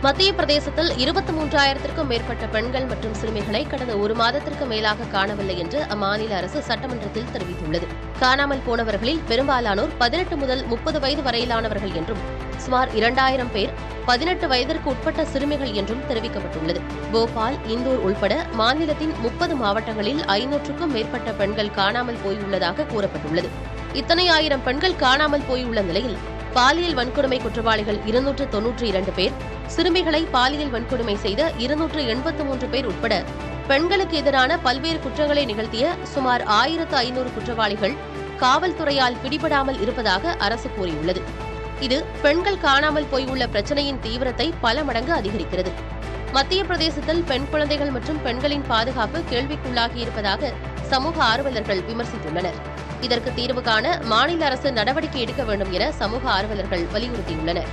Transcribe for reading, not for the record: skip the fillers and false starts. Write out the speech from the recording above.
மத்திய பிரதேசத்தில் 23,000க்கும் மேற்பட்ட பெண்கள் மற்றும் சிறுமிகளை கடந்த ஒரு மாதத்திற்கு மேலாக காணவில்லை என்று அம்மாநில அரசு சட்டமன்றத்தில் தெரிவித்துள்ளது. காணாமல் போனவர்களில் பெரும்பாலானோர் 18 முதல் 30 வயது வரையிலானவர்கள் என்றும் சுமார் 2,000 பேர் 18 வயதிற்கு உட்பட்ட சிறுமிகள் என்றும் தெரிவிக்கப்பட்டுள்ளது. போபால், இந்தூர் உள்பட மாநிலத்தின் 30 மாவட்டங்களில் 500க்கும் மேற்பட்ட பெண்கள் காணாமல் போயுள்ளதாக கூறப்பட்டுள்ளது. இத்தனை ஆயிரம் பெண்கள் காணாமல் போயுள்ள நிலையில் பாலியல் வன்கொடுமை குற்றவாளிகள் 292 பேர், சிறுமிகளை பாலியல் வன்கொடுமை செய்த 283 பேர் உட்பட பெண்களுக்கு எதிரான பல்வேறு குற்றங்களை நிகழ்த்திய சுமார் 1,500 குற்றவாளிகள் காவல்துறையால் பிடிபடாமல் இருப்பதாக அரசு கூறியுள்ளது. இது பெண்கள் காணாமல் போயுள்ள பிரச்சினையின் தீவிரத்தை பல மடங்கு அதிகரிக்கிறது. மத்திய பிரதேசத்தில் பெண் குழந்தைகள் மற்றும் பெண்களின் பாதுகாப்பு கேள்விக்குள்ளாகியிருப்பதாக சமூக ஆர்வலர்கள் விமர்சித்துள்ளனர். இதற்கு தீர்வு காண மாநில அரசு நடவடிக்கை எடுக்க வேண்டும் என சமூக ஆர்வலர்கள் வலியுறுத்தியுள்ளனர்.